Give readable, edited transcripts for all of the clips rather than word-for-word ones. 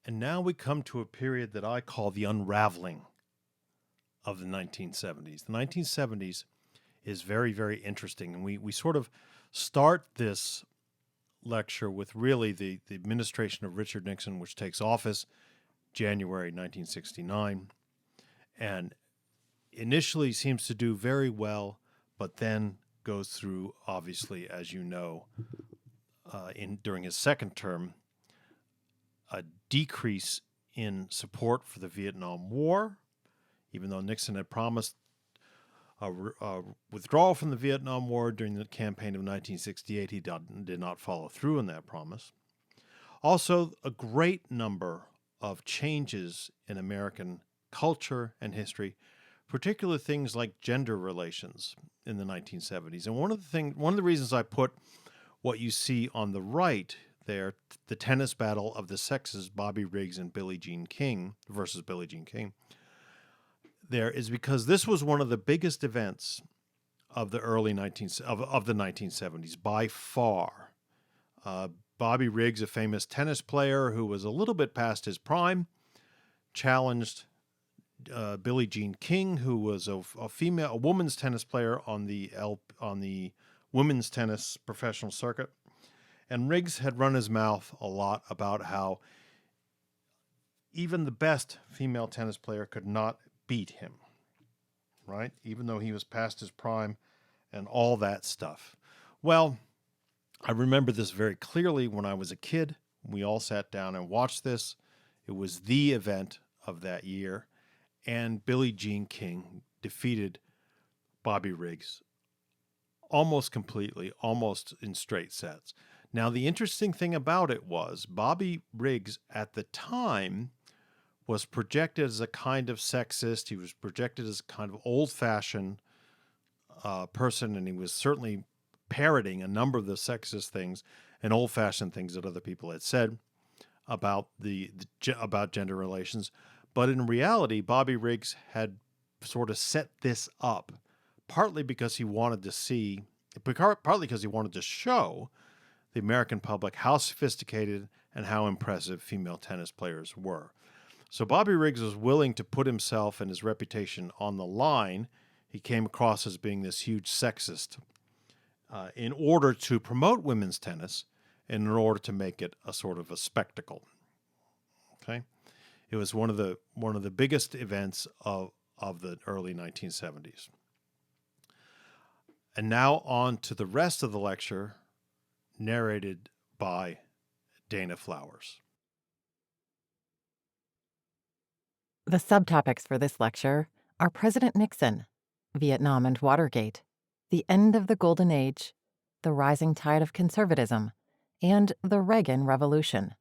And now we come to a period that I call the unraveling of the 1970s. The 1970s is very, very interesting. And we sort of start this lecture with really the administration of Richard Nixon, which takes office January 1969, and initially seems to do very well, but then goes through, obviously, as you know, during his second term, a decrease in support for the Vietnam War, even though Nixon had promised a withdrawal from the Vietnam War during the campaign of 1968. He did not follow through on that promise. Also, a great number of changes in American culture and history, particularly things like gender relations in the 1970s. And one of the reasons I put what you see on the right there, the tennis battle of the sexes, Bobby Riggs and Billie Jean King versus Billie Jean King, there is because this was one of the biggest events of the early 1970s by far. Bobby Riggs, a famous tennis player who was a little bit past his prime, challenged Billie Jean King, who was a woman's tennis player on the women's tennis professional circuit. And Riggs had run his mouth a lot about how even the best female tennis player could not beat him, right? Even though he was past his prime and all that stuff. Well, I remember this very clearly when I was a kid. We all sat down and watched this. It was the event of that year. And Billie Jean King defeated Bobby Riggs almost completely, almost in straight sets. Now, the interesting thing about it was Bobby Riggs at the time was projected as a kind of sexist. He was projected as a kind of old-fashioned person, and he was certainly parroting a number of the sexist things and old-fashioned things that other people had said about about gender relations. But in reality, Bobby Riggs had sort of set this up, partly because he wanted to show the American public how sophisticated and how impressive female tennis players were. So Bobby Riggs was willing to put himself and his reputation on the line. He came across as being this huge sexist in order to promote women's tennis and in order to make it a sort of a spectacle. Okay, it was one of the biggest events of the early 1970s. And now on to the rest of the lecture, narrated by Dana Flowers. The subtopics for this lecture are President Nixon, Vietnam and Watergate, the end of the Golden Age, the rising tide of conservatism, and the Reagan Revolution.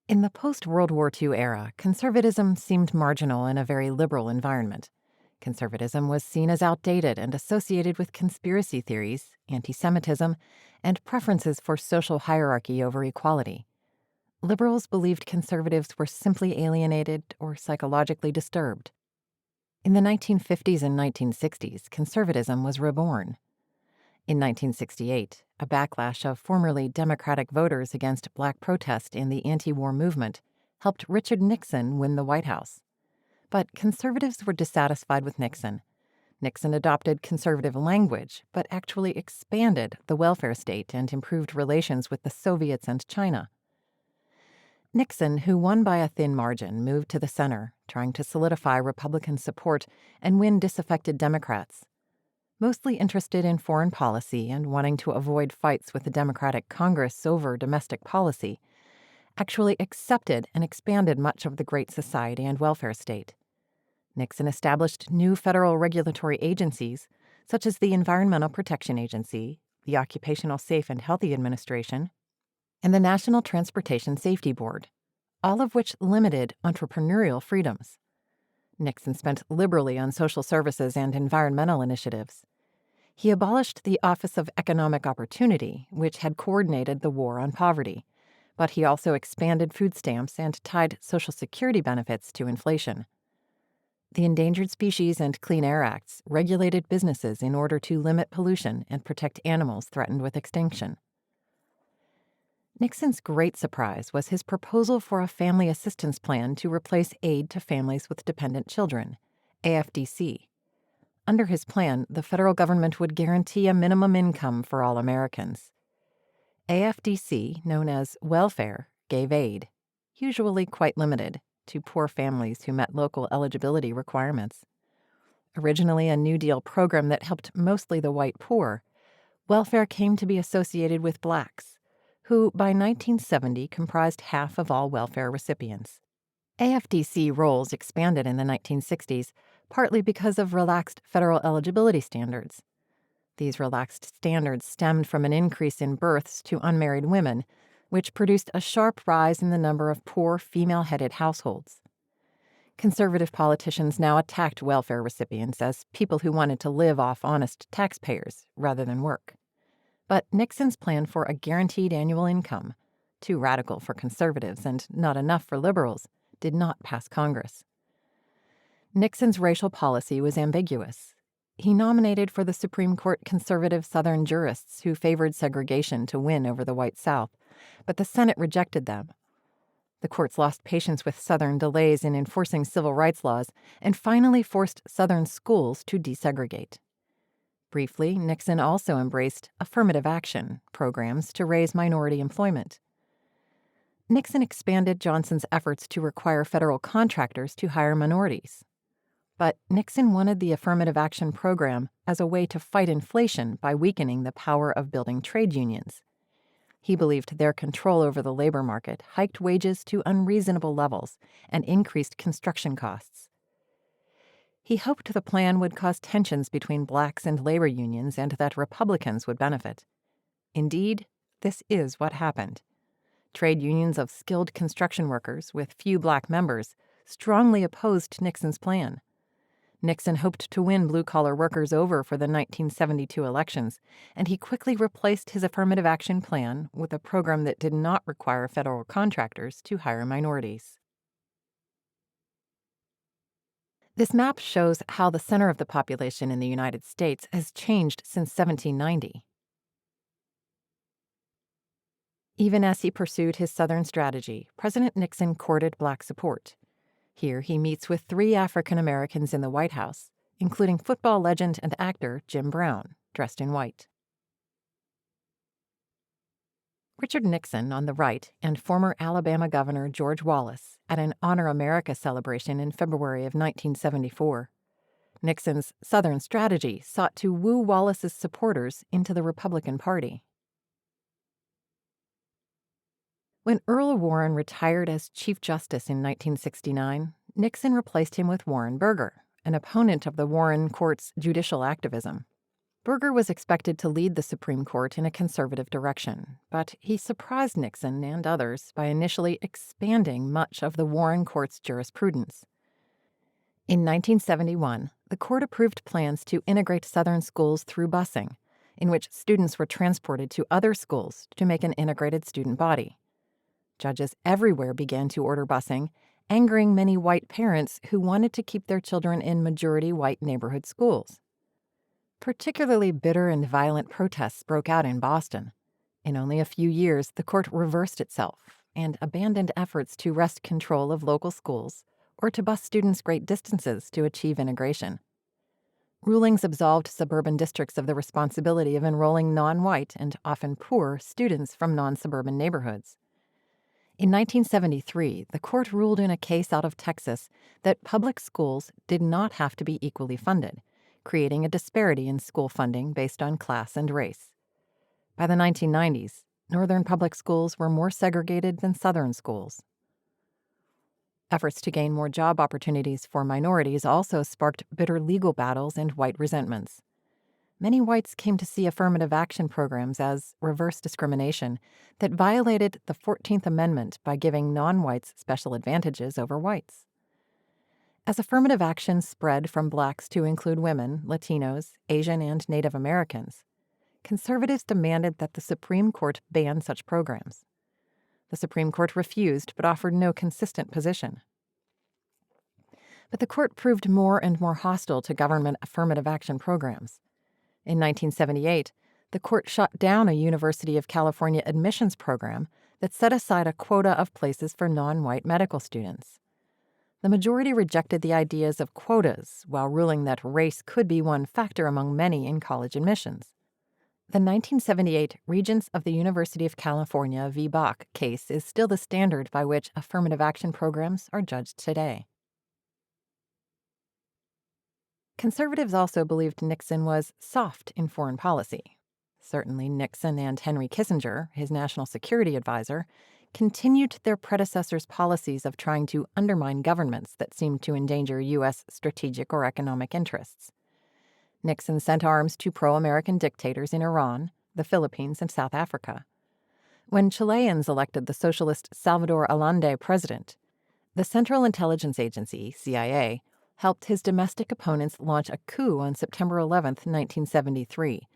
In the post-World War II era, conservatism seemed marginal in a very liberal environment. Conservatism was seen as outdated and associated with conspiracy theories, anti-Semitism, and preferences for social hierarchy over equality. Liberals believed conservatives were simply alienated or psychologically disturbed. In the 1950s and 1960s, conservatism was reborn. In 1968, a backlash of formerly Democratic voters against Black protest in the anti-war movement helped Richard Nixon win the White House. But conservatives were dissatisfied with Nixon. Nixon adopted conservative language, but actually expanded the welfare state and improved relations with the Soviets and China. Nixon, who won by a thin margin, moved to the center, trying to solidify Republican support and win disaffected Democrats. Mostly interested in foreign policy and wanting to avoid fights with the Democratic Congress over domestic policy, actually accepted and expanded much of the Great Society and welfare state. Nixon established new federal regulatory agencies, such as the Environmental Protection Agency, the Occupational Safe and Healthy Administration, and the National Transportation Safety Board, all of which limited entrepreneurial freedoms. Nixon spent liberally on social services and environmental initiatives. He abolished the Office of Economic Opportunity, which had coordinated the war on poverty, but he also expanded food stamps and tied Social Security benefits to inflation. The Endangered Species and Clean Air Acts regulated businesses in order to limit pollution and protect animals threatened with extinction. Nixon's great surprise was his proposal for a family assistance plan to replace aid to families with dependent children, AFDC. Under his plan, the federal government would guarantee a minimum income for all Americans. AFDC, known as welfare, gave aid, usually quite limited, to poor families who met local eligibility requirements. Originally a New Deal program that helped mostly the white poor, welfare came to be associated with blacks, who by 1970 comprised half of all welfare recipients. AFDC roles expanded in the 1960s, partly because of relaxed federal eligibility standards. These relaxed standards stemmed from an increase in births to unmarried women, which produced a sharp rise in the number of poor female-headed households. Conservative politicians now attacked welfare recipients as people who wanted to live off honest taxpayers rather than work. But Nixon's plan for a guaranteed annual income, too radical for conservatives and not enough for liberals, did not pass Congress. Nixon's racial policy was ambiguous. He nominated for the Supreme Court conservative Southern jurists who favored segregation to win over the white South, but the Senate rejected them. The courts lost patience with Southern delays in enforcing civil rights laws and finally forced Southern schools to desegregate. Briefly, Nixon also embraced affirmative action programs to raise minority employment. Nixon expanded Johnson's efforts to require federal contractors to hire minorities. But Nixon wanted the affirmative action program as a way to fight inflation by weakening the power of building trade unions. He believed their control over the labor market hiked wages to unreasonable levels and increased construction costs. He hoped the plan would cause tensions between blacks and labor unions and that Republicans would benefit. Indeed, this is what happened. Trade unions of skilled construction workers with few black members strongly opposed Nixon's plan. Nixon hoped to win blue-collar workers over for the 1972 elections, and he quickly replaced his affirmative action plan with a program that did not require federal contractors to hire minorities. This map shows how the center of the population in the United States has changed since 1790. Even as he pursued his Southern strategy, President Nixon courted black support. Here he meets with 3 African Americans in the White House, including football legend and actor Jim Brown, dressed in white. Richard Nixon on the right and former Alabama Governor George Wallace at an Honor America celebration in February of 1974. Nixon's Southern strategy sought to woo Wallace's supporters into the Republican Party. When Earl Warren retired as Chief Justice in 1969, Nixon replaced him with Warren Burger, an opponent of the Warren Court's judicial activism. Burger was expected to lead the Supreme Court in a conservative direction, but he surprised Nixon and others by initially expanding much of the Warren Court's jurisprudence. In 1971, the court approved plans to integrate Southern schools through busing, in which students were transported to other schools to make an integrated student body. Judges everywhere began to order busing, angering many white parents who wanted to keep their children in majority white neighborhood schools. Particularly bitter and violent protests broke out in Boston. In only a few years, the court reversed itself and abandoned efforts to wrest control of local schools or to bus students great distances to achieve integration. Rulings absolved suburban districts of the responsibility of enrolling non-white and often poor students from non-suburban neighborhoods. In 1973, the court ruled in a case out of Texas that public schools did not have to be equally funded, creating a disparity in school funding based on class and race. By the 1990s, Northern public schools were more segregated than Southern schools. Efforts to gain more job opportunities for minorities also sparked bitter legal battles and white resentments. Many whites came to see affirmative action programs as reverse discrimination that violated the 14th Amendment by giving non-whites special advantages over whites. As affirmative action spread from blacks to include women, Latinos, Asian, and Native Americans, conservatives demanded that the Supreme Court ban such programs. The Supreme Court refused but offered no consistent position. But the court proved more and more hostile to government affirmative action programs. In 1978, the court shot down a University of California admissions program that set aside a quota of places for non-white medical students. The majority rejected the ideas of quotas while ruling that race could be one factor among many in college admissions. The 1978 Regents of the University of California v. Bach case is still the standard by which affirmative action programs are judged today. Conservatives also believed Nixon was soft in foreign policy. Certainly Nixon and Henry Kissinger, his national security advisor, continued their predecessors' policies of trying to undermine governments that seemed to endanger U.S. strategic or economic interests. Nixon sent arms to pro-American dictators in Iran, the Philippines, and South Africa. When Chileans elected the socialist Salvador Allende president, the Central Intelligence Agency, CIA, helped his domestic opponents launch a coup on September 11, 1973,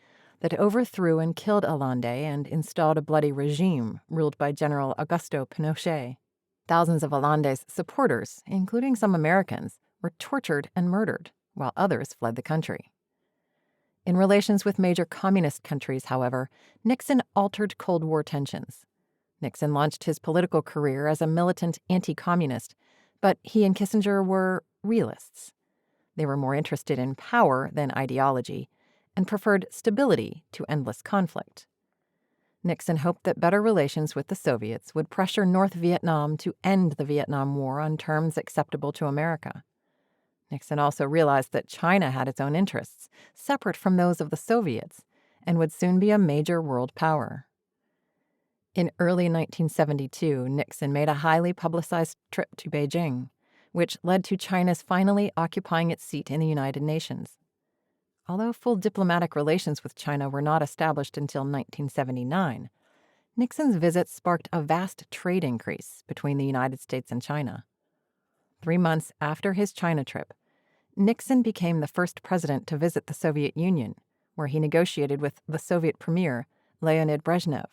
that overthrew and killed Allende and installed a bloody regime ruled by General Augusto Pinochet. Thousands of Allende's supporters, including some Americans, were tortured and murdered, while others fled the country. In relations with major communist countries, however, Nixon altered Cold War tensions. Nixon launched his political career as a militant anti-communist, but he and Kissinger were realists. They were more interested in power than ideology and preferred stability to endless conflict. Nixon hoped that better relations with the Soviets would pressure North Vietnam to end the Vietnam War on terms acceptable to America. Nixon also realized that China had its own interests, separate from those of the Soviets, and would soon be a major world power. In early 1972, Nixon made a highly publicized trip to Beijing, which led to China's finally occupying its seat in the United Nations. Although full diplomatic relations with China were not established until 1979, Nixon's visit sparked a vast trade increase between the United States and China. 3 months after his China trip, Nixon became the first president to visit the Soviet Union, where he negotiated with the Soviet premier, Leonid Brezhnev.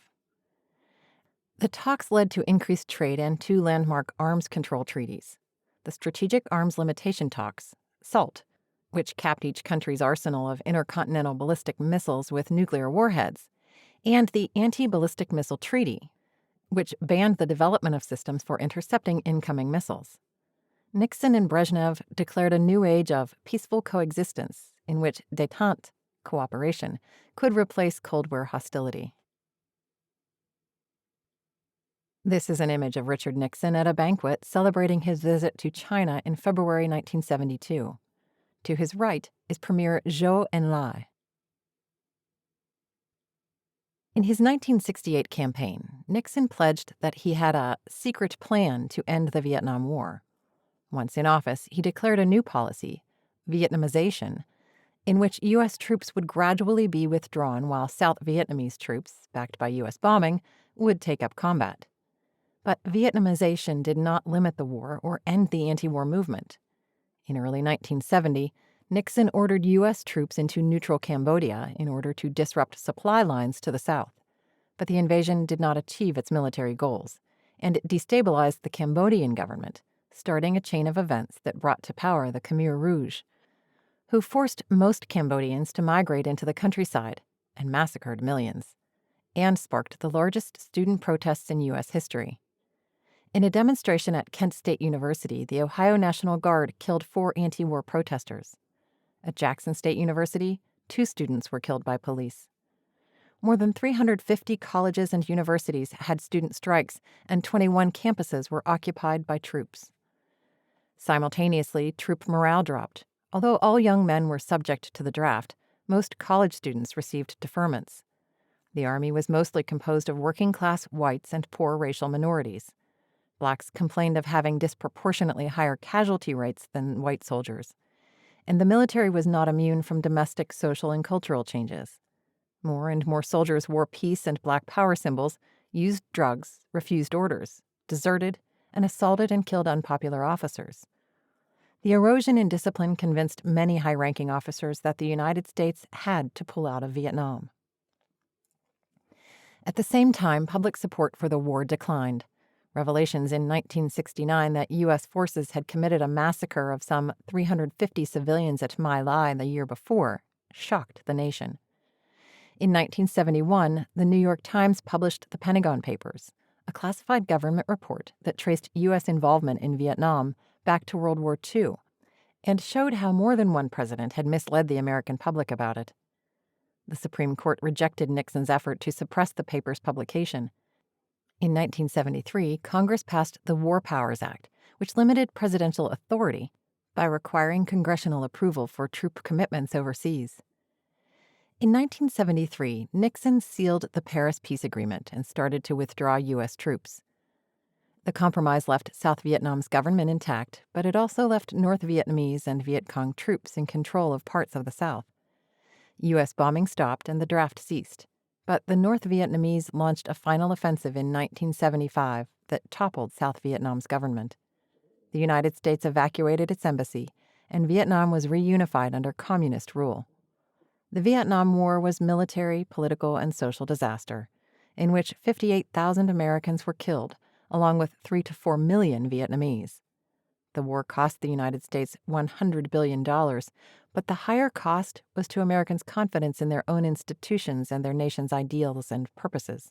The talks led to increased trade and 2 landmark arms control treaties: the Strategic Arms Limitation Talks, SALT, which capped each country's arsenal of intercontinental ballistic missiles with nuclear warheads, and the Anti-Ballistic Missile Treaty, which banned the development of systems for intercepting incoming missiles. Nixon and Brezhnev declared a new age of peaceful coexistence in which détente, cooperation, could replace Cold War hostility. This is an image of Richard Nixon at a banquet celebrating his visit to China in February 1972. To his right is Premier Zhou Enlai. In his 1968 campaign, Nixon pledged that he had a secret plan to end the Vietnam War. Once in office, he declared a new policy, Vietnamization, in which U.S. troops would gradually be withdrawn while South Vietnamese troops, backed by U.S. bombing, would take up combat. But Vietnamization did not limit the war or end the anti-war movement. In early 1970, Nixon ordered U.S. troops into neutral Cambodia in order to disrupt supply lines to the south. But the invasion did not achieve its military goals, and it destabilized the Cambodian government, starting a chain of events that brought to power the Khmer Rouge, who forced most Cambodians to migrate into the countryside and massacred millions, and sparked the largest student protests in U.S. history. In a demonstration at Kent State University, the Ohio National Guard killed 4 anti-war protesters. At Jackson State University, 2 students were killed by police. More than 350 colleges and universities had student strikes, and 21 campuses were occupied by troops. Simultaneously, troop morale dropped. Although all young men were subject to the draft, most college students received deferments. The Army was mostly composed of working-class whites and poor racial minorities. Blacks complained of having disproportionately higher casualty rates than white soldiers. And the military was not immune from domestic, social, and cultural changes. More and more soldiers wore peace and black power symbols, used drugs, refused orders, deserted, and assaulted and killed unpopular officers. The erosion in discipline convinced many high-ranking officers that the United States had to pull out of Vietnam. At the same time, public support for the war declined. Revelations in 1969 that U.S. forces had committed a massacre of some 350 civilians at My Lai the year before shocked the nation. In 1971, the New York Times published the Pentagon Papers, a classified government report that traced U.S. involvement in Vietnam back to World War II and showed how more than one president had misled the American public about it. The Supreme Court rejected Nixon's effort to suppress the paper's publication. In 1973, Congress passed the War Powers Act, which limited presidential authority by requiring congressional approval for troop commitments overseas. In 1973, Nixon sealed the Paris Peace Agreement and started to withdraw U.S. troops. The compromise left South Vietnam's government intact, but it also left North Vietnamese and Viet Cong troops in control of parts of the South. U.S. bombing stopped and the draft ceased, but the North Vietnamese launched a final offensive in 1975 that toppled South Vietnam's government. The United States evacuated its embassy, and Vietnam was reunified under communist rule. The Vietnam War was military, political, and social disaster, in which 58,000 Americans were killed, along with 3 to 4 million Vietnamese. The war cost the United States $100 billion, but the higher cost was to Americans' confidence in their own institutions and their nation's ideals and purposes.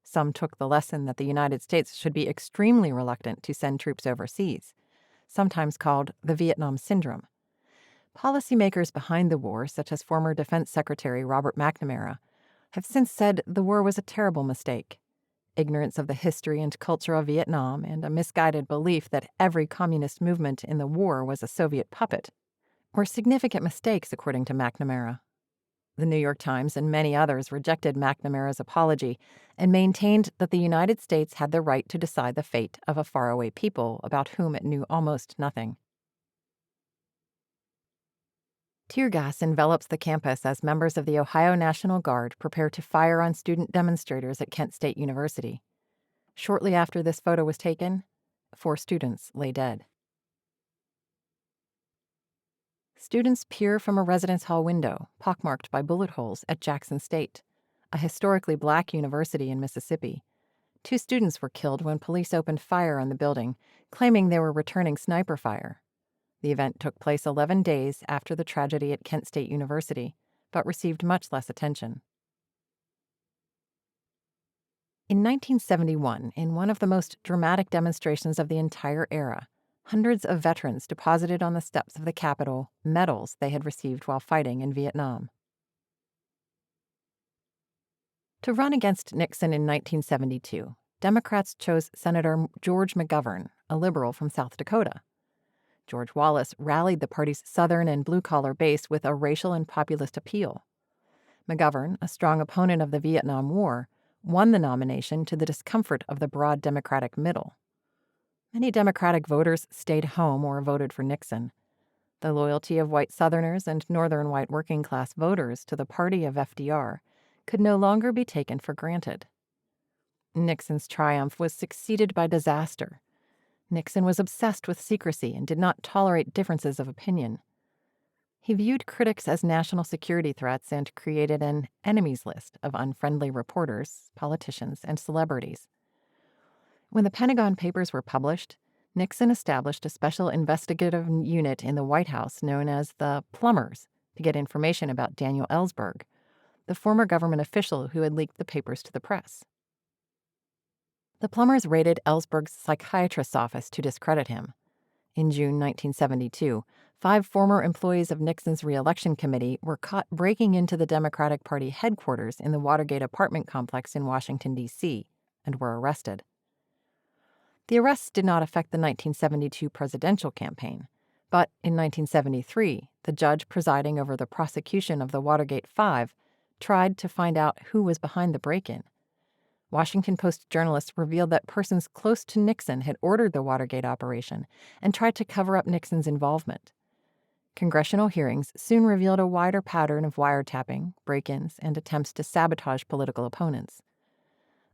Some took the lesson that the United States should be extremely reluctant to send troops overseas, sometimes called the Vietnam Syndrome. Policymakers behind the war, such as former Defense Secretary Robert McNamara, have since said the war was a terrible mistake. Ignorance of the history and culture of Vietnam and a misguided belief that every communist movement in the war was a Soviet puppet were significant mistakes, according to McNamara. The New York Times and many others rejected McNamara's apology and maintained that the United States had the right to decide the fate of a faraway people about whom it knew almost nothing. Tear gas envelops the campus as members of the Ohio National Guard prepare to fire on student demonstrators at Kent State University. Shortly after this photo was taken, 4 students lay dead. Students peer from a residence hall window, pockmarked by bullet holes, at Jackson State, a historically black university in Mississippi. 2 students were killed when police opened fire on the building, claiming they were returning sniper fire. The event took place 11 days after the tragedy at Kent State University, but received much less attention. In 1971, in one of the most dramatic demonstrations of the entire era, hundreds of veterans deposited on the steps of the Capitol medals they had received while fighting in Vietnam. To run against Nixon in 1972, Democrats chose Senator George McGovern, a liberal from South Dakota. George Wallace rallied the party's Southern and blue-collar base with a racial and populist appeal. McGovern, a strong opponent of the Vietnam War, won the nomination to the discomfort of the broad Democratic middle. Many Democratic voters stayed home or voted for Nixon. The loyalty of white Southerners and Northern white working-class voters to the party of FDR could no longer be taken for granted. Nixon's triumph was succeeded by disaster. Nixon was obsessed with secrecy and did not tolerate differences of opinion. He viewed critics as national security threats and created an enemies list of unfriendly reporters, politicians, and celebrities. When the Pentagon Papers were published, Nixon established a special investigative unit in the White House known as the Plumbers to get information about Daniel Ellsberg, the former government official who had leaked the papers to the press. The Plumbers raided Ellsberg's psychiatrist's office to discredit him. In June 1972, 5 former employees of Nixon's Reelection Committee were caught breaking into the Democratic Party headquarters in the Watergate apartment complex in Washington, D.C., and were arrested. The arrests did not affect the 1972 presidential campaign, but in 1973, the judge presiding over the prosecution of the Watergate Five tried to find out who was behind the break-in. Washington Post journalists revealed that persons close to Nixon had ordered the Watergate operation and tried to cover up Nixon's involvement. Congressional hearings soon revealed a wider pattern of wiretapping, break-ins, and attempts to sabotage political opponents.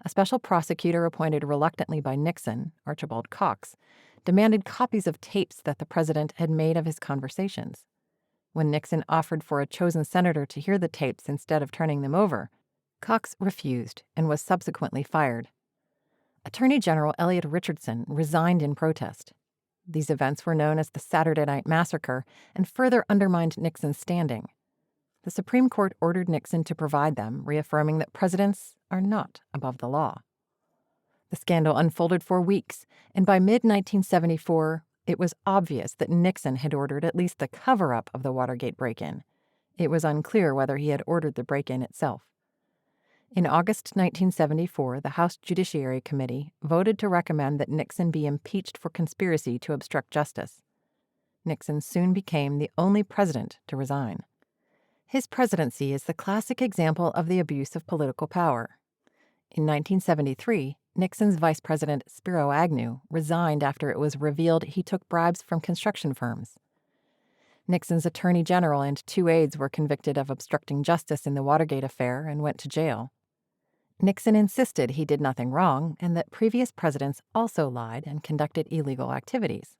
A special prosecutor appointed reluctantly by Nixon, Archibald Cox, demanded copies of tapes that the president had made of his conversations. When Nixon offered for a chosen senator to hear the tapes instead of turning them over, Cox refused and was subsequently fired. Attorney General Elliot Richardson resigned in protest. These events were known as the Saturday Night Massacre and further undermined Nixon's standing. The Supreme Court ordered Nixon to provide them, reaffirming that presidents are not above the law. The scandal unfolded for weeks, and by mid-1974, it was obvious that Nixon had ordered at least the cover-up of the Watergate break-in. It was unclear whether he had ordered the break-in itself. In August 1974, the House Judiciary Committee voted to recommend that Nixon be impeached for conspiracy to obstruct justice. Nixon soon became the only president to resign. His presidency is the classic example of the abuse of political power. In 1973, Nixon's vice president, Spiro Agnew, resigned after it was revealed he took bribes from construction firms. Nixon's attorney general and 2 aides were convicted of obstructing justice in the Watergate affair and went to jail. Nixon insisted he did nothing wrong and that previous presidents also lied and conducted illegal activities.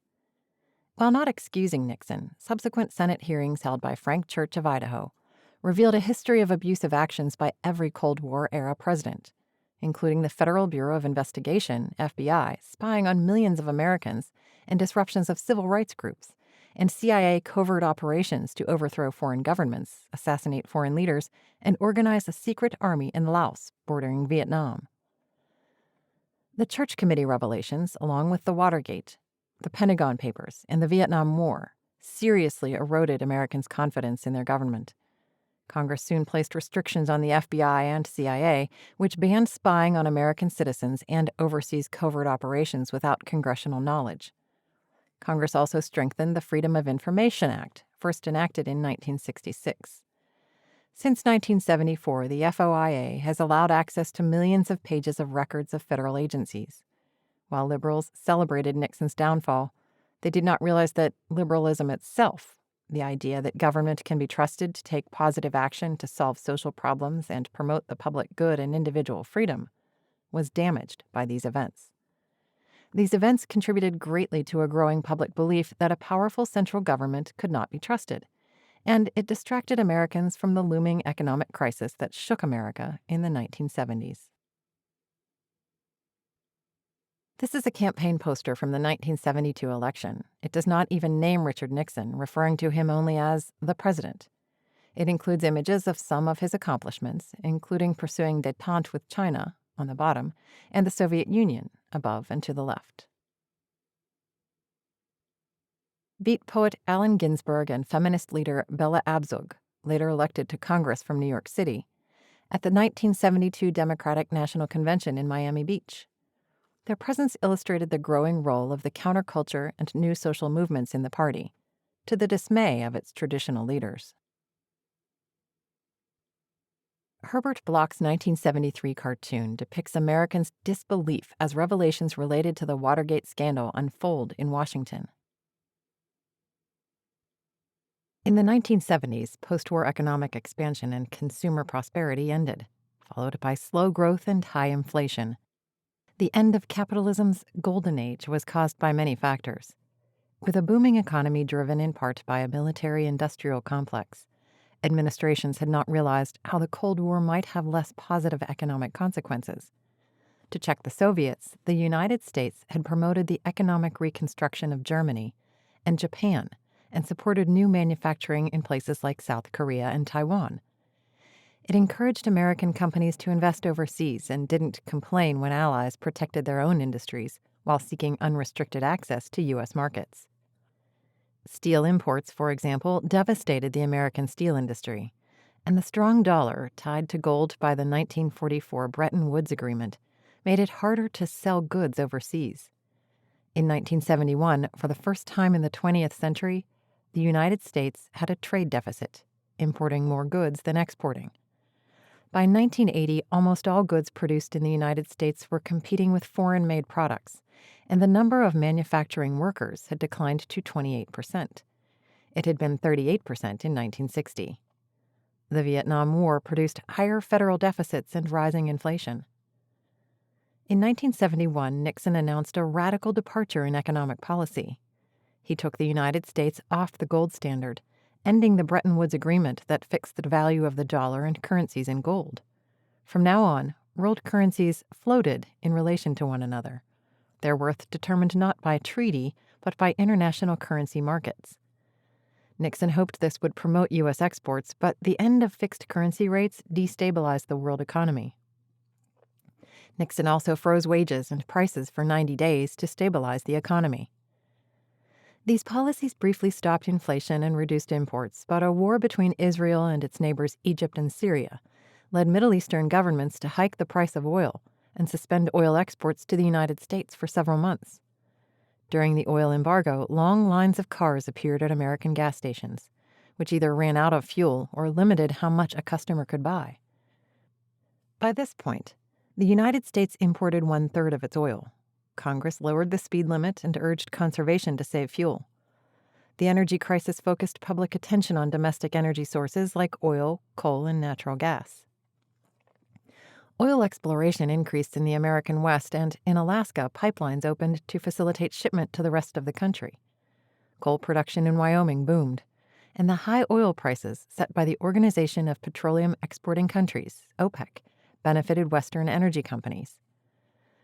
While not excusing Nixon, subsequent Senate hearings held by Frank Church of Idaho revealed a history of abusive actions by every Cold War-era president, including the Federal Bureau of Investigation, FBI, spying on millions of Americans and disruptions of civil rights groups, and CIA covert operations to overthrow foreign governments, assassinate foreign leaders, and organize a secret army in Laos, bordering Vietnam. The Church Committee revelations, along with the Watergate, the Pentagon Papers, and the Vietnam War, seriously eroded Americans' confidence in their government. Congress soon placed restrictions on the FBI and CIA, which banned spying on American citizens and overseas covert operations without congressional knowledge. Congress also strengthened the Freedom of Information Act, first enacted in 1966. Since 1974, the FOIA has allowed access to millions of pages of records of federal agencies. While liberals celebrated Nixon's downfall, they did not realize that liberalism itself, the idea that government can be trusted to take positive action to solve social problems and promote the public good and individual freedom, was damaged by these events. These events contributed greatly to a growing public belief that a powerful central government could not be trusted, and it distracted Americans from the looming economic crisis that shook America in the 1970s. This is a campaign poster from the 1972 election. It does not even name Richard Nixon, referring to him only as the president. It includes images of some of his accomplishments, including pursuing détente with China, on the bottom, and the Soviet Union, above and to the left. Beat poet Allen Ginsberg and feminist leader Bella Abzug, later elected to Congress from New York City, at the 1972 Democratic National Convention in Miami Beach. Their presence illustrated the growing role of the counterculture and new social movements in the party, to the dismay of its traditional leaders. Herbert Bloch's 1973 cartoon depicts Americans' disbelief as revelations related to the Watergate scandal unfold in Washington. In the 1970s, post-war economic expansion and consumer prosperity ended, followed by slow growth and high inflation. The end of capitalism's golden age was caused by many factors. With a booming economy driven in part by a military-industrial complex, administrations had not realized how the Cold War might have less positive economic consequences. To check the Soviets, the United States had promoted the economic reconstruction of Germany and Japan and supported new manufacturing in places like South Korea and Taiwan. It encouraged American companies to invest overseas and didn't complain when allies protected their own industries while seeking unrestricted access to U.S. markets. Steel imports, for example, devastated the American steel industry, and the strong dollar, tied to gold by the 1944 Bretton Woods Agreement, made it harder to sell goods overseas. In 1971, for the first time in the 20th century, the United States had a trade deficit, importing more goods than exporting. By 1980, almost all goods produced in the United States were competing with foreign-made products, and the number of manufacturing workers had declined to 28%. It had been 38% in 1960. The Vietnam War produced higher federal deficits and rising inflation. In 1971, Nixon announced a radical departure in economic policy. He took the United States off the gold standard, ending the Bretton Woods Agreement that fixed the value of the dollar and currencies in gold. From now on, world currencies floated in relation to one another, their worth determined not by treaty, but by international currency markets. Nixon hoped this would promote U.S. exports, but the end of fixed currency rates destabilized the world economy. Nixon also froze wages and prices for 90 days to stabilize the economy. These policies briefly stopped inflation and reduced imports, but a war between Israel and its neighbors Egypt and Syria led Middle Eastern governments to hike the price of oil and suspend oil exports to the United States for several months. During the oil embargo, long lines of cars appeared at American gas stations, which either ran out of fuel or limited how much a customer could buy. By this point, the United States imported 1/3 of its oil. Congress lowered the speed limit and urged conservation to save fuel. The energy crisis focused public attention on domestic energy sources like oil, coal, and natural gas. Oil exploration increased in the American West, and in Alaska, pipelines opened to facilitate shipment to the rest of the country. Coal production in Wyoming boomed, and the high oil prices set by the Organization of Petroleum Exporting Countries, OPEC, benefited Western energy companies.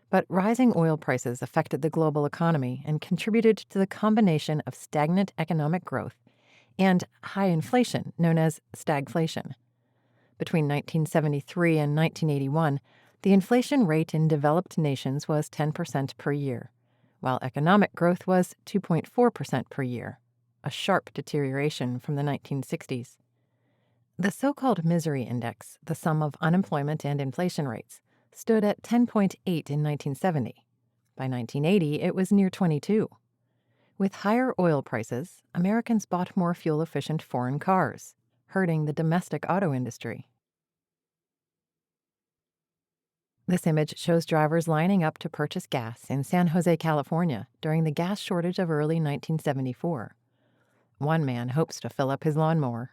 But rising oil prices affected the global economy and contributed to the combination of stagnant economic growth and high inflation, known as stagflation. Between 1973 and 1981, the inflation rate in developed nations was 10% per year, while economic growth was 2.4% per year, a sharp deterioration from the 1960s. The so-called misery index, the sum of unemployment and inflation rates, stood at 10.8 in 1970. By 1980, it was near 22. With higher oil prices, Americans bought more fuel-efficient foreign cars, hurting the domestic auto industry. This image shows drivers lining up to purchase gas in San Jose, California, during the gas shortage of early 1974. One man hopes to fill up his lawnmower.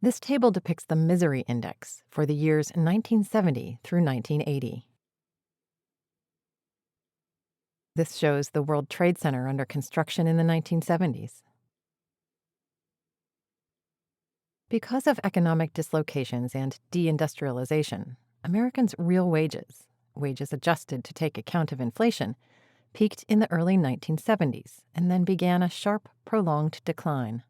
This table depicts the misery index for the years 1970 through 1980. This shows the World Trade Center under construction in the 1970s. Because of economic dislocations and deindustrialization, Americans' real wages, wages adjusted to take account of inflation, peaked in the early 1970s and then began a sharp, prolonged decline.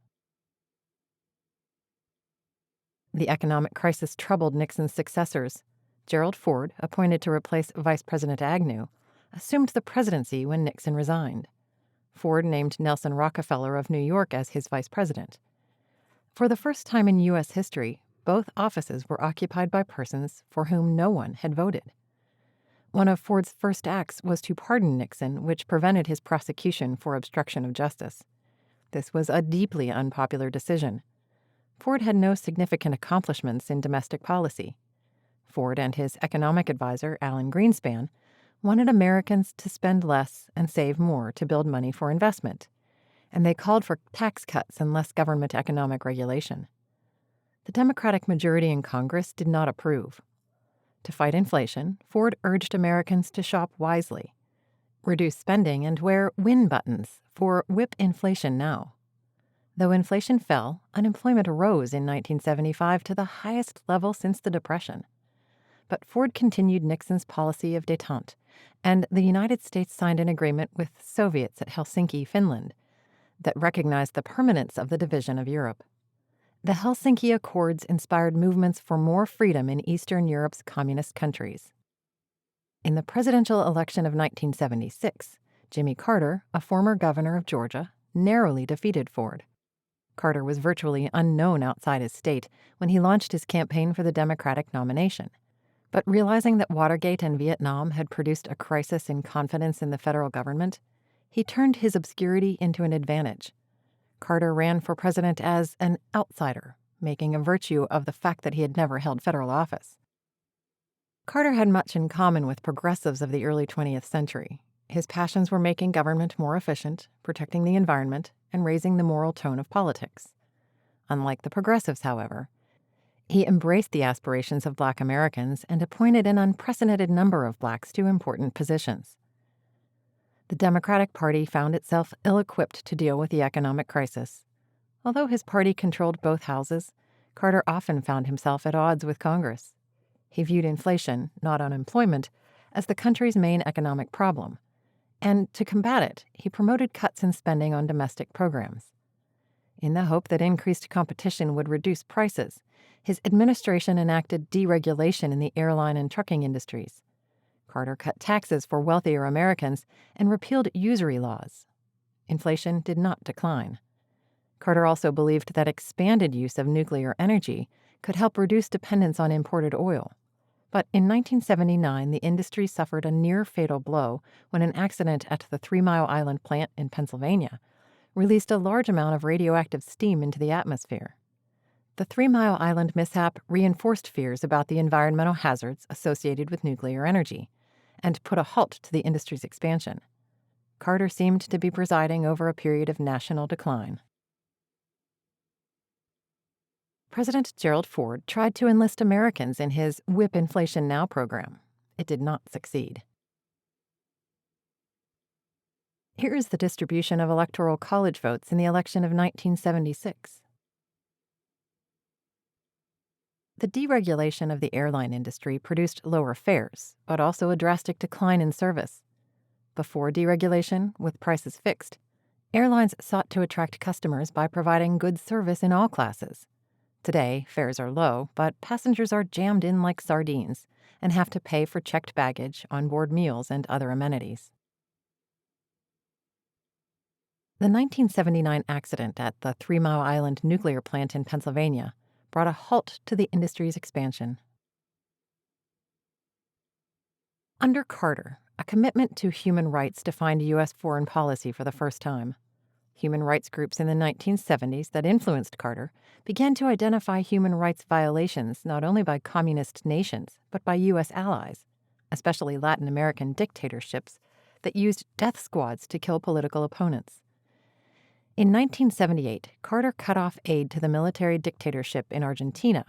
The economic crisis troubled Nixon's successors. Gerald Ford, appointed to replace Vice President Agnew, assumed the presidency when Nixon resigned. Ford named Nelson Rockefeller of New York as his vice president. For the first time in U.S. history, both offices were occupied by persons for whom no one had voted. One of Ford's first acts was to pardon Nixon, which prevented his prosecution for obstruction of justice. This was a deeply unpopular decision. Ford had no significant accomplishments in domestic policy. Ford and his economic advisor, Alan Greenspan, wanted Americans to spend less and save more to build money for investment, and they called for tax cuts and less government economic regulation. The Democratic majority in Congress did not approve. To fight inflation, Ford urged Americans to shop wisely, reduce spending, and wear win buttons for Whip Inflation Now. Though inflation fell, unemployment rose in 1975 to the highest level since the Depression. But Ford continued Nixon's policy of détente, and the United States signed an agreement with Soviets at Helsinki, Finland, that recognized the permanence of the division of Europe. The Helsinki Accords inspired movements for more freedom in Eastern Europe's communist countries. In the presidential election of 1976, Jimmy Carter, a former governor of Georgia, narrowly defeated Ford. Carter was virtually unknown outside his state when he launched his campaign for the Democratic nomination. But realizing that Watergate and Vietnam had produced a crisis in confidence in the federal government, he turned his obscurity into an advantage. Carter ran for president as an outsider, making a virtue of the fact that he had never held federal office. Carter had much in common with progressives of the early 20th century. His passions were making government more efficient, protecting the environment, and raising the moral tone of politics. Unlike the progressives, however, he embraced the aspirations of Black Americans and appointed an unprecedented number of blacks to important positions. The Democratic Party found itself ill-equipped to deal with the economic crisis. Although his party controlled both houses, Carter often found himself at odds with Congress. He viewed inflation, not unemployment, as the country's main economic problem. And to combat it, he promoted cuts in spending on domestic programs. In the hope that increased competition would reduce prices, his administration enacted deregulation in the airline and trucking industries. Carter cut taxes for wealthier Americans and repealed usury laws. Inflation did not decline. Carter also believed that expanded use of nuclear energy could help reduce dependence on imported oil. But in 1979, the industry suffered a near-fatal blow when an accident at the 3 Mile Island plant in Pennsylvania released a large amount of radioactive steam into the atmosphere. The 3 Mile Island mishap reinforced fears about the environmental hazards associated with nuclear energy and put a halt to the industry's expansion. Carter seemed to be presiding over a period of national decline. President Gerald Ford tried to enlist Americans in his Whip Inflation Now program. It did not succeed. Here is the distribution of electoral college votes in the election of 1976. The deregulation of the airline industry produced lower fares, but also a drastic decline in service. Before deregulation, with prices fixed, airlines sought to attract customers by providing good service in all classes. Today, fares are low, but passengers are jammed in like sardines and have to pay for checked baggage, onboard meals, and other amenities. The 1979 accident at the 3 Mile Island nuclear plant in Pennsylvania brought a halt to the industry's expansion. Under Carter, a commitment to human rights defined U.S. foreign policy for the first time. Human rights groups in the 1970s that influenced Carter began to identify human rights violations not only by communist nations, but by U.S. allies, especially Latin American dictatorships that used death squads to kill political opponents. In 1978, Carter cut off aid to the military dictatorship in Argentina,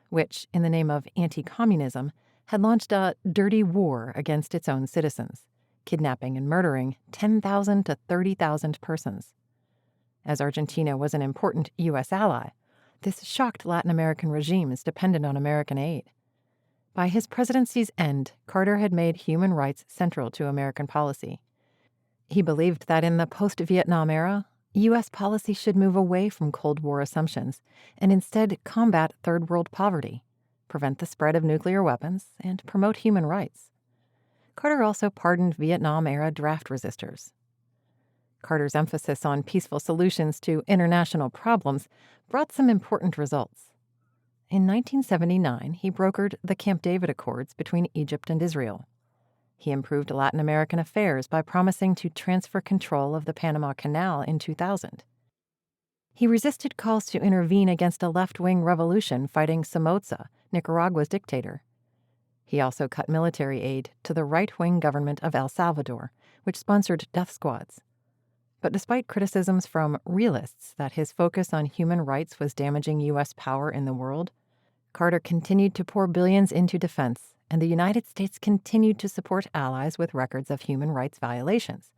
which, in the name of anti-communism, had launched a dirty war against its own citizens, kidnapping and murdering 10,000 to 30,000 persons. As Argentina was an important U.S. ally, this shocked Latin American regimes dependent on American aid. By his presidency's end, Carter had made human rights central to American policy. He believed that in the post-Vietnam era, U.S. policy should move away from Cold War assumptions and instead combat Third World poverty, prevent the spread of nuclear weapons, and promote human rights. Carter also pardoned Vietnam-era draft resistors. Carter's emphasis on peaceful solutions to international problems brought some important results. In 1979, he brokered the Camp David Accords between Egypt and Israel. He improved Latin American affairs by promising to transfer control of the Panama Canal in 2000. He resisted calls to intervene against a left-wing revolution fighting Somoza, Nicaragua's dictator. He also cut military aid to the right-wing government of El Salvador, which sponsored death squads. But despite criticisms from realists that his focus on human rights was damaging U.S. power in the world, Carter continued to pour billions into defense, and the United States continued to support allies with records of human rights violations,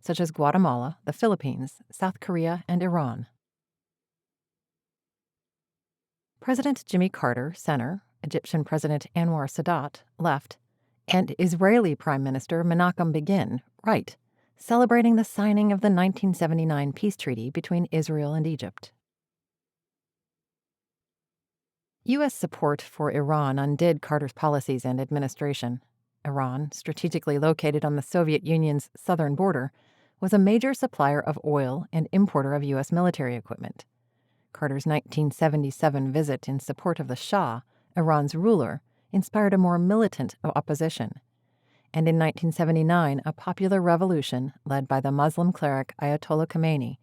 such as Guatemala, the Philippines, South Korea, and Iran. President Jimmy Carter, center, Egyptian President Anwar Sadat, left, and Israeli Prime Minister Menachem Begin, right, celebrating the signing of the 1979 peace treaty between Israel and Egypt. U.S. support for Iran undid Carter's policies and administration. Iran, strategically located on the Soviet Union's southern border, was a major supplier of oil and importer of U.S. military equipment. Carter's 1977 visit in support of the Shah, Iran's ruler, inspired a more militant opposition. And in 1979, a popular revolution led by the Muslim cleric Ayatollah Khomeini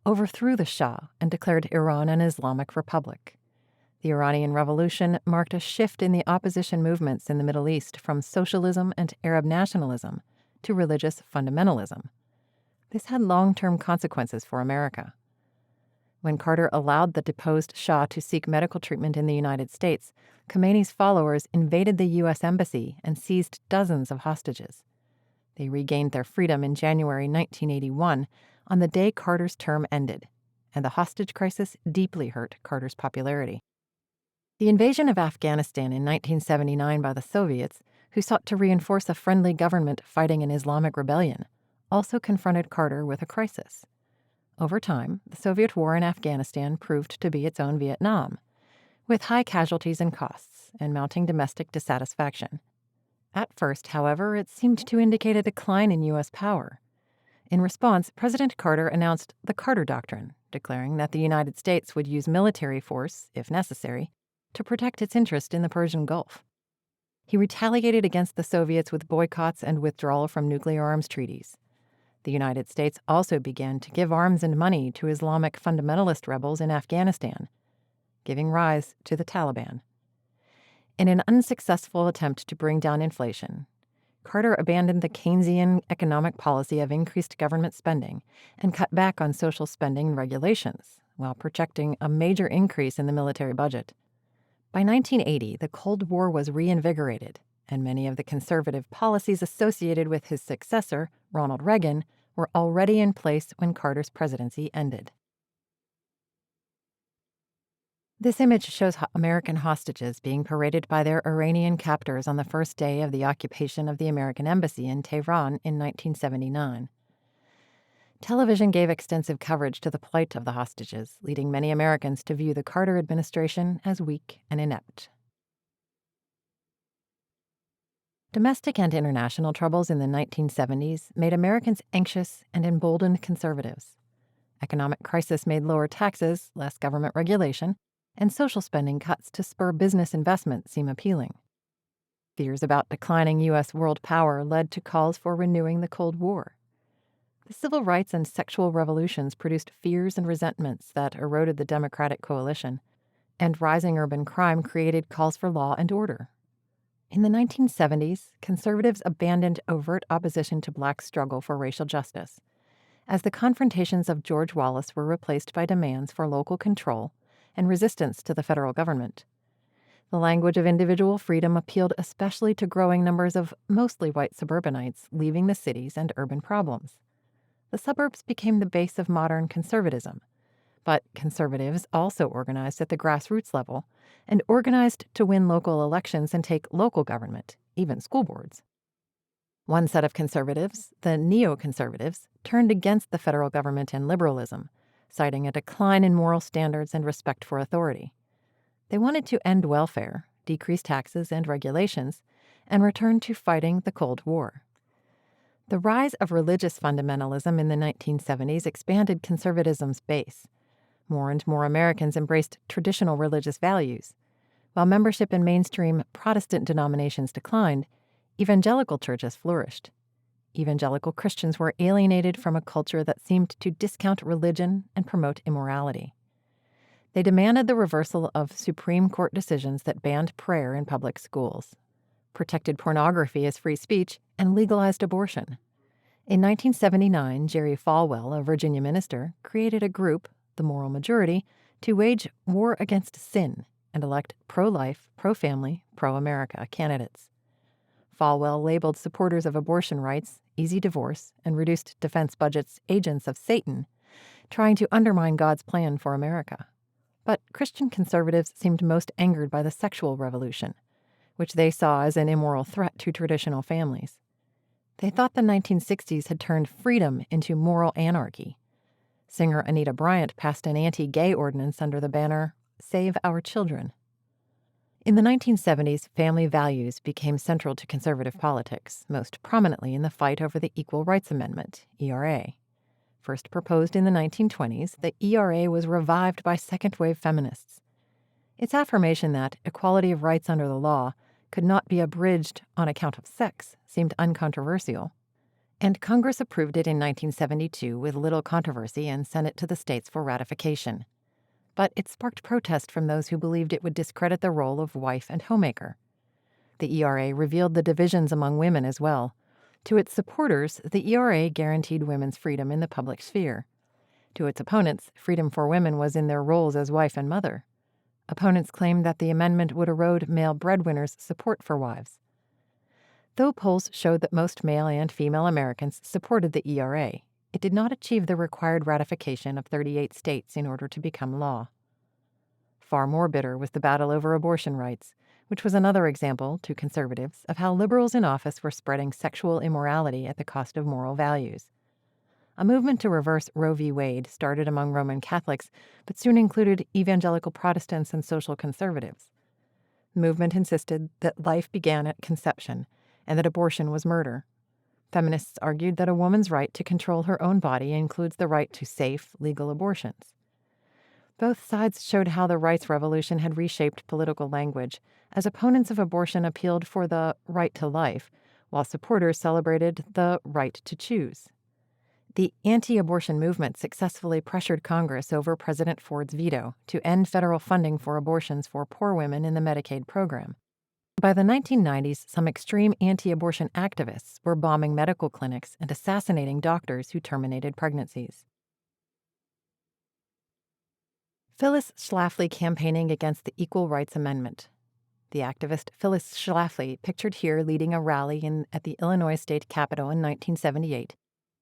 overthrew the Shah and declared Iran an Islamic republic. The Iranian Revolution marked a shift in the opposition movements in the Middle East from socialism and Arab nationalism to religious fundamentalism. This had long-term consequences for America. When Carter allowed the deposed Shah to seek medical treatment in the United States, Khomeini's followers invaded the U.S. Embassy and seized dozens of hostages. They regained their freedom in January 1981, on the day Carter's term ended, and the hostage crisis deeply hurt Carter's popularity. The invasion of Afghanistan in 1979 by the Soviets, who sought to reinforce a friendly government fighting an Islamic rebellion, also confronted Carter with a crisis. Over time, the Soviet war in Afghanistan proved to be its own Vietnam. with high casualties and costs and mounting domestic dissatisfaction. At first, however, it seemed to indicate a decline in U.S. power. In response, President Carter announced the Carter Doctrine, declaring that the United States would use military force, if necessary, to protect its interest in the Persian Gulf. He retaliated against the Soviets with boycotts and withdrawal from nuclear arms treaties. The United States also began to give arms and money to Islamic fundamentalist rebels in Afghanistan, giving rise to the Taliban. In an unsuccessful attempt to bring down inflation, Carter abandoned the Keynesian economic policy of increased government spending and cut back on social spending and regulations, while projecting a major increase in the military budget. By 1980, the Cold War was reinvigorated, and many of the conservative policies associated with his successor, Ronald Reagan, were already in place when Carter's presidency ended. This image shows American hostages being paraded by their Iranian captors on the first day of the occupation of the American embassy in Tehran in 1979. Television gave extensive coverage to the plight of the hostages, leading many Americans to view the Carter administration as weak and inept. Domestic and international troubles in the 1970s made Americans anxious and emboldened conservatives. Economic crisis made lower taxes, less government regulation, and social spending cuts to spur business investment seem appealing. Fears about declining U.S. world power led to calls for renewing the Cold War. The civil rights and sexual revolutions produced fears and resentments that eroded the Democratic coalition, and rising urban crime created calls for law and order. In the 1970s, conservatives abandoned overt opposition to black struggle for racial justice, as the confrontations of George Wallace were replaced by demands for local control and resistance to the federal government. The language of individual freedom appealed especially to growing numbers of mostly white suburbanites leaving the cities and urban problems. The suburbs became the base of modern conservatism, but conservatives also organized at the grassroots level and organized to win local elections and take local government, even school boards. One set of conservatives, the neoconservatives, turned against the federal government and liberalism, citing a decline in moral standards and respect for authority. They wanted to end welfare, decrease taxes and regulations, and return to fighting the Cold War. The rise of religious fundamentalism in the 1970s expanded conservatism's base. More and more Americans embraced traditional religious values. While membership in mainstream Protestant denominations declined, evangelical churches flourished. Evangelical Christians were alienated from a culture that seemed to discount religion and promote immorality. They demanded the reversal of Supreme Court decisions that banned prayer in public schools, protected pornography as free speech, and legalized abortion. In 1979, Jerry Falwell, a Virginia minister, created a group, the Moral Majority, to wage war against sin and elect pro-life, pro-family, pro-America candidates. Falwell labeled supporters of abortion rights, easy divorce, and reduced defense budgets agents of Satan, trying to undermine God's plan for America. But Christian conservatives seemed most angered by the sexual revolution, which they saw as an immoral threat to traditional families. They thought the 1960s had turned freedom into moral anarchy. Singer Anita Bryant passed an anti-gay ordinance under the banner, Save Our Children. In the 1970s, family values became central to conservative politics, most prominently in the fight over the Equal Rights Amendment, ERA. First proposed in the 1920s, the ERA was revived by second-wave feminists. Its affirmation that equality of rights under the law could not be abridged on account of sex seemed uncontroversial, and Congress approved it in 1972 with little controversy and sent it to the states for ratification. But it sparked protest from those who believed it would discredit the role of wife and homemaker. The ERA revealed the divisions among women as well. To its supporters, the ERA guaranteed women's freedom in the public sphere. To its opponents, freedom for women was in their roles as wife and mother. Opponents claimed that the amendment would erode male breadwinners' support for wives. Though polls showed that most male and female Americans supported the ERA, it did not achieve the required ratification of 38 states in order to become law. Far more bitter was the battle over abortion rights, which was another example, to conservatives, of how liberals in office were spreading sexual immorality at the cost of moral values. A movement to reverse Roe v. Wade started among Roman Catholics, but soon included evangelical Protestants and social conservatives. The movement insisted that life began at conception and that abortion was murder. Feminists argued that a woman's right to control her own body includes the right to safe, legal abortions. Both sides showed how the rights revolution had reshaped political language, as opponents of abortion appealed for the right to life, while supporters celebrated the right to choose. The anti-abortion movement successfully pressured Congress over President Ford's veto to end federal funding for abortions for poor women in the Medicaid program. By the 1990s, some extreme anti-abortion activists were bombing medical clinics and assassinating doctors who terminated pregnancies. Phyllis Schlafly campaigning against the Equal Rights Amendment. The activist Phyllis Schlafly, pictured here leading a rally at the Illinois State Capitol in 1978,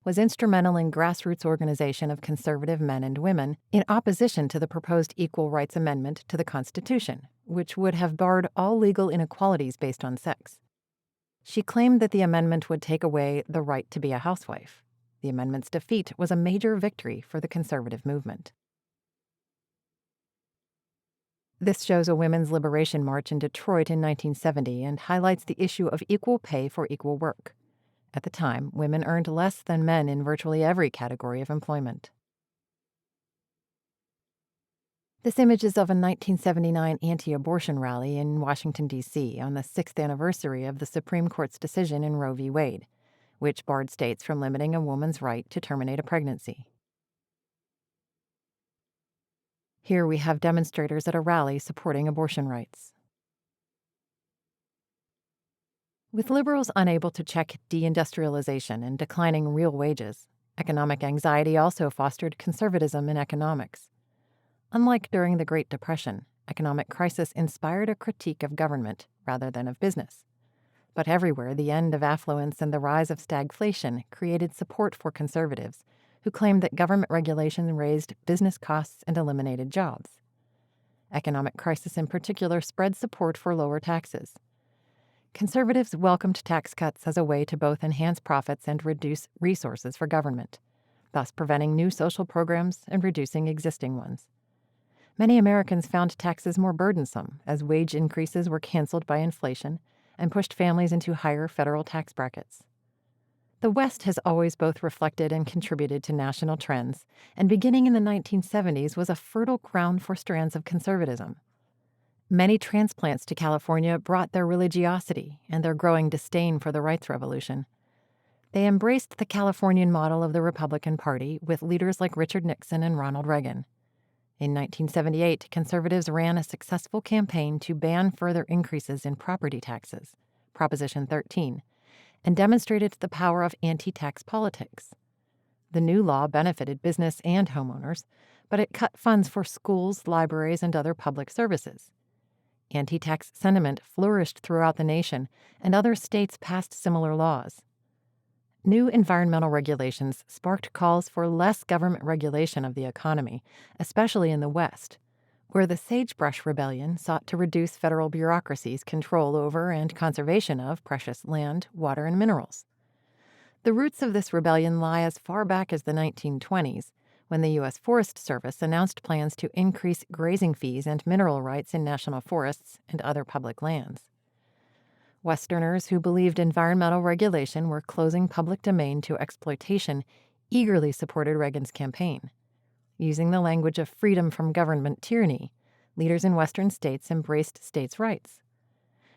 was instrumental in grassroots organization of conservative men and women in opposition to the proposed Equal Rights Amendment to the Constitution, which would have barred all legal inequalities based on sex. She claimed that the amendment would take away the right to be a housewife. The amendment's defeat was a major victory for the conservative movement. This shows a women's liberation march in Detroit in 1970 and highlights the issue of equal pay for equal work. At the time, women earned less than men in virtually every category of employment. This image is of a 1979 anti-abortion rally in Washington, D.C. on the 6th anniversary of the Supreme Court's decision in Roe v. Wade, which barred states from limiting a woman's right to terminate a pregnancy. Here we have demonstrators at a rally supporting abortion rights. With liberals unable to check deindustrialization and declining real wages, economic anxiety also fostered conservatism in economics. Unlike during the Great Depression, economic crisis inspired a critique of government rather than of business. But everywhere, the end of affluence and the rise of stagflation created support for conservatives, who claimed that government regulation raised business costs and eliminated jobs. Economic crisis in particular spread support for lower taxes. Conservatives welcomed tax cuts as a way to both enhance profits and reduce resources for government, thus preventing new social programs and reducing existing ones. Many Americans found taxes more burdensome as wage increases were canceled by inflation and pushed families into higher federal tax brackets. The West has always both reflected and contributed to national trends, and beginning in the 1970s was a fertile ground for strands of conservatism. Many transplants to California brought their religiosity and their growing disdain for the rights revolution. They embraced the Californian model of the Republican Party with leaders like Richard Nixon and Ronald Reagan. In 1978, conservatives ran a successful campaign to ban further increases in property taxes, Proposition 13, and demonstrated the power of anti-tax politics. The new law benefited business and homeowners, but it cut funds for schools, libraries, and other public services. Anti-tax sentiment flourished throughout the nation, and other states passed similar laws. New environmental regulations sparked calls for less government regulation of the economy, especially in the West, where the Sagebrush Rebellion sought to reduce federal bureaucracy's control over and conservation of precious land, water, and minerals. The roots of this rebellion lie as far back as the 1920s, when the U.S. Forest Service announced plans to increase grazing fees and mineral rights in national forests and other public lands. Westerners who believed environmental regulation were closing public domain to exploitation eagerly supported Reagan's campaign. Using the language of freedom from government tyranny, leaders in Western states embraced states' rights.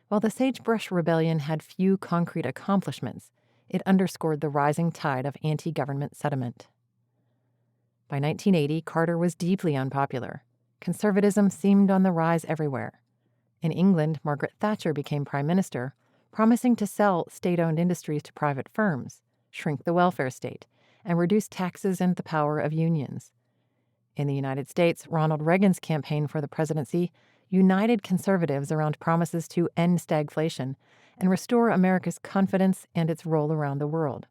While the Sagebrush Rebellion had few concrete accomplishments, it underscored the rising tide of anti-government sentiment. By 1980, Carter was deeply unpopular. Conservatism seemed on the rise everywhere. In England, Margaret Thatcher became prime minister, promising to sell state-owned industries to private firms, shrink the welfare state, and reduce taxes and the power of unions. In the United States, Ronald Reagan's campaign for the presidency united conservatives around promises to end stagflation and restore America's confidence and its role around the world.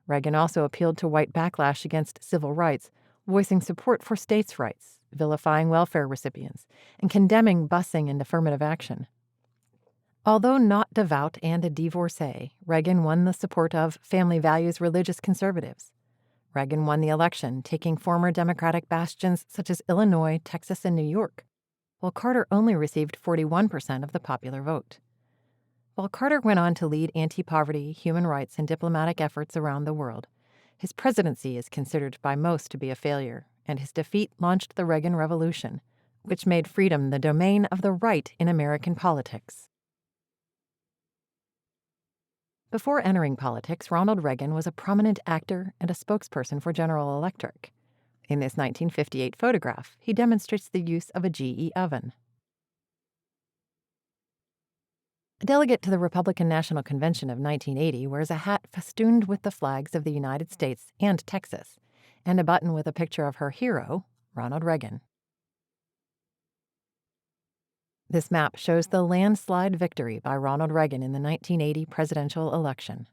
Reagan also appealed to white backlash against civil rights, voicing support for states' rights, vilifying welfare recipients, and condemning busing and affirmative action. Although not devout and a divorcee, Reagan won the support of family values religious conservatives. Reagan won the election, taking former Democratic bastions such as Illinois, Texas, and New York, while Carter only received 41% of the popular vote. While Carter went on to lead anti-poverty, human rights, and diplomatic efforts around the world, his presidency is considered by most to be a failure, and his defeat launched the Reagan Revolution, which made freedom the domain of the right in American politics. Before entering politics, Ronald Reagan was a prominent actor and a spokesperson for General Electric. In this 1958 photograph, he demonstrates the use of a GE oven. A delegate to the Republican National Convention of 1980 wears a hat festooned with the flags of the United States and Texas, and a button with a picture of her hero, Ronald Reagan. This map shows the landslide victory by Ronald Reagan in the 1980 presidential election.